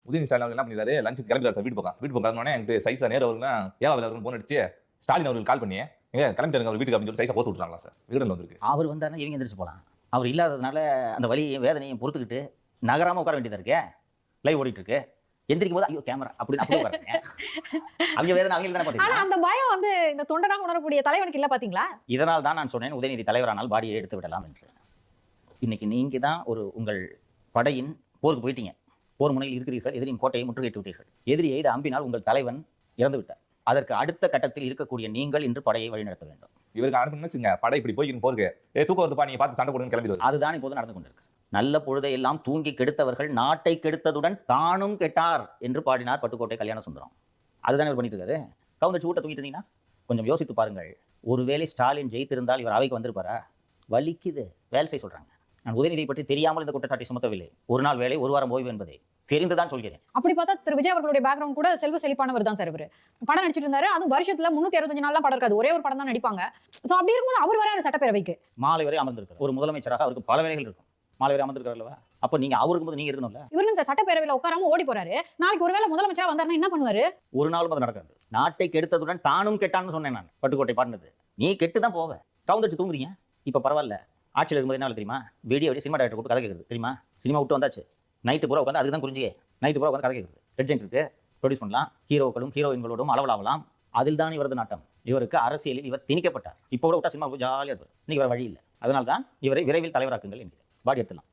உதயநிதி ஸ்டாலின் அவர்கள் என்ன பண்ணிருக்காரு, லஞ்சுக்கு கிளம்பிட்டாரு சார் வீட்டு பக்கம். வீட்டு பக்கம் கிளம்பினோடனே எனக்கு சைஸா நேரு அவர்கள் ஏவாவில் அவர்கள் போன் அடிச்சு ஸ்டாலின் அவர்கள் கால் பண்ணி கிளம்பிட்டாருங்க அவர் வீட்டுக்கு அப்படின்னு சொல்லி சைஸா போட்டு விட்டுறாங்களா சார். விகடன் வந்திருக்கு. அவர் வந்தாருன்னா இவங்க எந்திரிச்சு போகலாம். அவர் இல்லாததுனால அந்த வலியையும் வேதனையும் பொறுத்துக்கிட்டு நகராம உட்கார வேண்டியதா இருக்கே. லைவ் ஓடிட்டு இருக்கு. எந்திரிக்கும் போது ஐயோ கேமரா அப்படின்னு அப்படியே உட்காருங்க. அவங்க வேதனை அவங்க தானே ஆனா அந்த பயம் வந்து இந்த தொண்டனா உணரக்கூடிய தலைவனுக்கு இல்ல பாத்தீங்களா? இதனால் தான் நான் சொன்னேன் உதயநிதி தலைவரானால் பாடியை எடுத்து விடலாம் என்று. இன்னைக்கு நீங்க தான் உங்கள் படையின் போருக்கு போயிட்டீங்க. போர் முனையில் இருக்கிறீர்கள். எதிரியின் கோட்டையை முற்றுகையிட்டு விட்டீர்கள். எதிரி எய்த அம்பினால் உங்கள் தலைவன் இறந்து விட்டார். அதற்கு அடுத்த கட்டத்தில் இருக்கக்கூடிய நீங்கள் இன்று படையை வழிநடத்த வேண்டும். இவருக்கு அனுப்புங்க படை இப்படி போய்க்கு போருக்கு தூக்கம் வருதுப்பா நீங்க பார்த்து சண்டை போடுங்க கிளம்பிடுவார். அதுதான் இப்போது நடந்து கொண்டிருக்கு. நல்ல பொழுதை எல்லாம் தூங்கி கெடுத்தவர்கள் நாட்டை கெடுத்ததுடன் தானும் கெட்டார் என்று பாடினார் பட்டுக்கோட்டை கல்யாண சுந்தரம். அதுதான் இவர் பண்ணிட்டு இருக்காரு. கவுந்தச்சு ஊட்ட தூங்கிட்டு இருந்தீங்கன்னா கொஞ்சம் யோசித்து பாருங்கள். ஒருவேளை ஸ்டாலின் ஜெயித்திருந்தால் இவர் அவைக்கு வந்திருப்பாரா? வலிக்குது. வேலை செய்ய சொல்றாங்க. நான் உதயநிதியை பற்றி தெரியாமல் இந்த குற்றச்சாட்டை சுமத்தவில்லை. ஒரு நாள் வேலை ஒரு வாரம் ஓய்வு என்பதை தெரிந்துதான் சொல்கிறேன். அப்படி பார்த்தா திரு விஜய் அவர்களுடைய பேக்ரவுண்ட் கூட செல்வ செழிப்பானவர் தான் சார். இவரு படம் நடிச்சிட்டு இருந்தாரு. அதுவும் வருஷத்துல 365 நாள்லாம் படம் இருக்காது. ஒரே ஒரு படம் தான் நடிப்பாங்க. சோ அப்படி இருக்கும்போது அவர் வர சட்டப்பேரவைக்கு மாலை வரை அமர்ந்திருக்கார். ஒரு முதலமைச்சராக அவருக்கு பல வேலைகள் இருக்கும். மாலை வரை அமர்ந்திருக்காருல்ல. அப்ப நீங்க அவருக்கு போது நீங்க இருக்கணும்ல. இவரு சார் சட்டப்பேரவையில உட்காராம ஓடி போறாரு. நாளைக்கு ஒருவேளை முதலமைச்சரா வந்தாருன்னா என்ன பண்ணுவாரு? ஒரு நாளும் அது நடக்காது. நாட்டை கெடுத்ததுடன் தானும் கெட்டான்னு சொன்னேன் நான். பட்டுக்கோட்டை பாடினது. நீ கெட்டு தான் போவ. கவுந்தச்சு தூங்குறீங்க. இப்ப பரவாயில்ல. ஆட்சியில் இருக்கும்போது என்ன தெரியுமா? வீடியோ சினிமா டைரக்டர் கூப்பிட்டு கதை கேட்குறது தெரியுமா? சினிமா விட்டு வந்தாச்சு. நைட்டு பூரா உட்காந்து அதுக்கு தான் குறிஞ்சியே. நைட்டு பூரா உட்காந்து கதை கேட்குறது. ரெட்ஜென்ட் இருக்கு. ப்ரொடியூஸ் பண்ணலாம். ஹீரோக்களும் ஹீரோயின்களோடும் அளவலாகலாம். அதில் தான் இவரது நாட்டம். இவருக்கு அரசியலில் இவர் திணிக்கப்பட்டார். இப்போ கூட விட்டா சினிமா ஜாலியாக இருப்பார். இன்னைக்கு வேற வழி இல்லை. அதனால தான் இவரை விரைவில் தலைவராக்குங்கள் என்கிறேன். பாடி எடுத்துலாம்.